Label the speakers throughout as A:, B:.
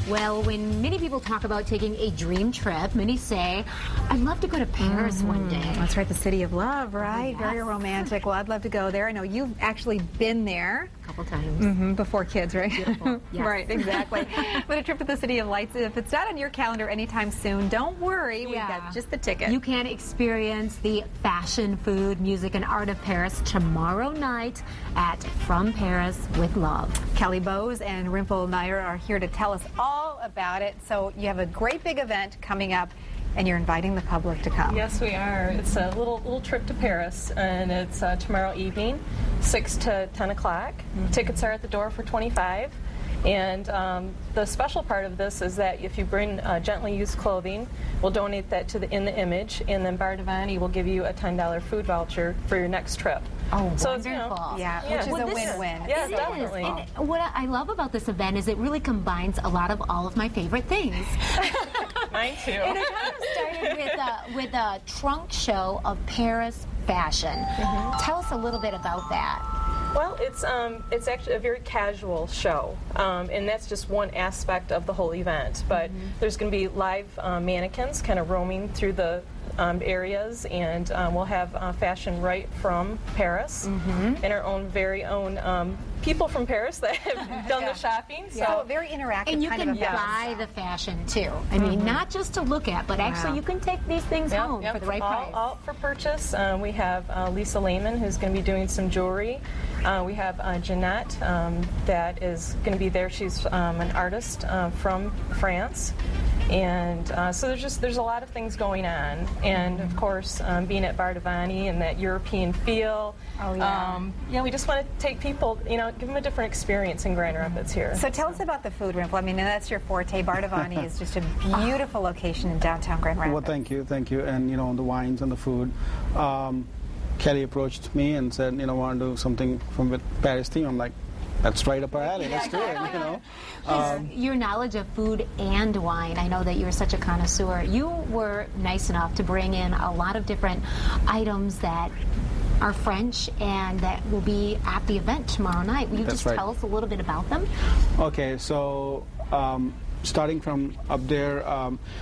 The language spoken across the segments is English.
A: Well, when many people talk about taking a dream trip, many say, I'd love to go to Paris one day.
B: That's right, the city of love, right?
A: Yes.
B: Very romantic. Well, I'd love to go there. I know you've actually been there.
A: A couple times.
B: Before kids, right?
A: Beautiful. Yes.
B: Right, exactly. But a trip to the City of Lights, if it's not on your calendar anytime soon, don't worry. We've got just the ticket.
A: You can experience the fashion, food, music, and art of Paris tomorrow night at From Paris with Love.
B: Kelly Bowes and Rimple Nair are here to tell us all about it. So you have a great big event coming up, and you're inviting the public to come.
C: Yes, we are. It's a little trip to Paris, and it's tomorrow evening, 6 to 10 o'clock. Tickets are at the door for $25. And the special part of this is that if you bring gently used clothing, we'll donate that to the In the Image, and then Bar Divani will give you a $10 food voucher for your next trip.
A: Oh,
C: so
A: wonderful.
C: It's, you know,
B: which is a win-win.
C: Yeah,
A: It
C: definitely.
A: is. And what I love about this event is it really combines a lot of all of my favorite things.
C: Mine too.
A: And it kind of started with a trunk show of Paris fashion. Tell us a little bit about that.
C: Well, it's actually a very casual show, and that's just one aspect of the whole event. But there's going to be live mannequins kind of roaming through the areas, and we'll have fashion right from Paris, and our own very own people from Paris that have done the shopping.
B: So very interactive.
A: And you
B: kind
A: can
B: of event.
A: buy the fashion too. I mean, not just to look at, but actually you can take these things home for the right price.
C: All for purchase. We have Lisa Lehman, who's going to be doing some jewelry. We have Jeanette that is going to be there. She's an artist from France. And so there's a lot of things going on, and of course being at Bar Divani and that European feel. We just want to take people, give them a different experience in Grand Rapids here.
B: So tell us about the food, Rimple. I mean, that's your forte. Bar Divani is just a beautiful location in downtown Grand Rapids.
D: Well, thank you, and the wines and the food. Kelly approached me and said, want to do something from with Paris theme. I'm like, that's right up our alley. Let's do it.
A: Your knowledge of food and wine, I know that you're such a connoisseur. You were nice enough to bring in a lot of different items that are French and that will be at the event tomorrow night. Will you just tell us a little bit about them?
D: Okay, so starting from up there,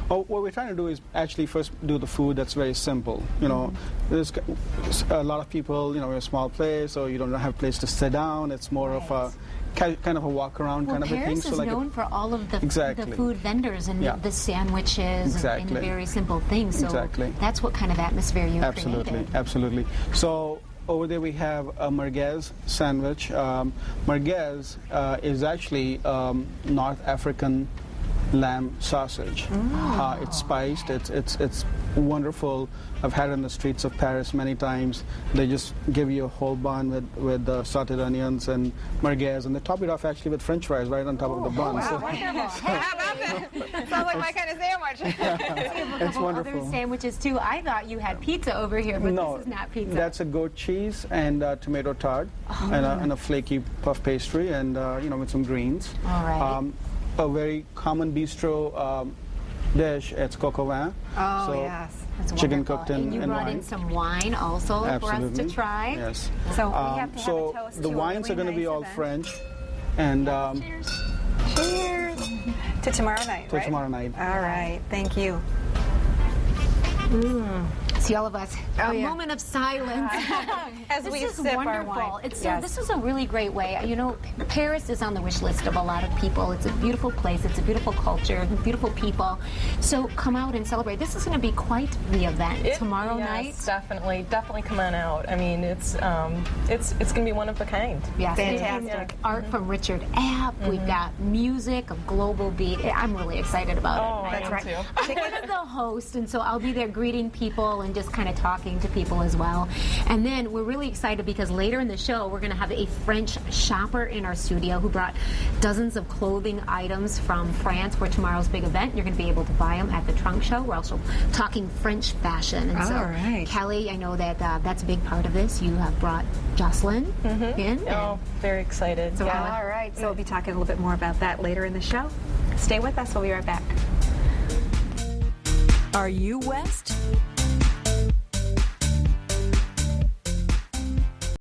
D: what we're trying to do is actually first do the food that's very simple. There's a lot of people, we're a small place, so you don't have a place to sit down. It's more of a kind of a walk around kind of a thing.
A: Paris is known for all of the food vendors and the sandwiches and the very simple things. So that's what kind of atmosphere you created.
D: Absolutely. So over there we have a merguez sandwich. Merguez is actually North African lamb sausage. It's spiced. It's wonderful. I've had it in the streets of Paris many times. They just give you a whole bun with sauteed onions and merguez, and they top it off actually with French fries right on top of the bun.
B: Wow, wonderful. Sounds like my kind of sandwich.
D: It's wonderful.
A: Other sandwiches too. I thought you had pizza over here, but
D: no,
A: this is not pizza.
D: That's a goat cheese and tomato tart and a flaky puff pastry and with some greens.
A: All right.
D: A very common bistro dish, it's coq au vin.
B: Oh, so yes. That's
D: chicken cooked in
A: wine. And you brought in some wine also for us to try.
D: Yes.
B: So we have to have a toast
D: the
B: to
D: wines
B: a really
D: are going to be
B: nice
D: all
B: event.
D: French. And
A: Cheers.
B: Cheers. To tomorrow night,
D: to tomorrow night.
B: All right. Thank you.
A: See, all of us, a moment of silence.
B: As we sip our wine.
A: This is a really great way. Paris is on the wish list of a lot of people. It's a beautiful place. It's a beautiful culture, beautiful people. So come out and celebrate. This is going to be quite the event tomorrow night.
C: Definitely come on out. I mean, it's going to be one of a kind.
A: Yes,
B: fantastic.
A: Art from Richard App. We've got music, a global beat. I'm really excited about it.
C: That's right.
A: I'm the host, and so I'll be there greeting people and just kind of talking to people as well. And then we're really excited because later in the show we're going to have a French shopper in our studio who brought dozens of clothing items from France for tomorrow's big event. You're going to be able to buy them at the trunk show. We're also talking French fashion. And so, Kelly, I know that that's a big part of this. You have brought Jocelyn in.
C: Oh, very excited.
B: So, all right. So we'll be talking a little bit more about that later in the show. Stay with us. We'll be right back.
E: Are you West?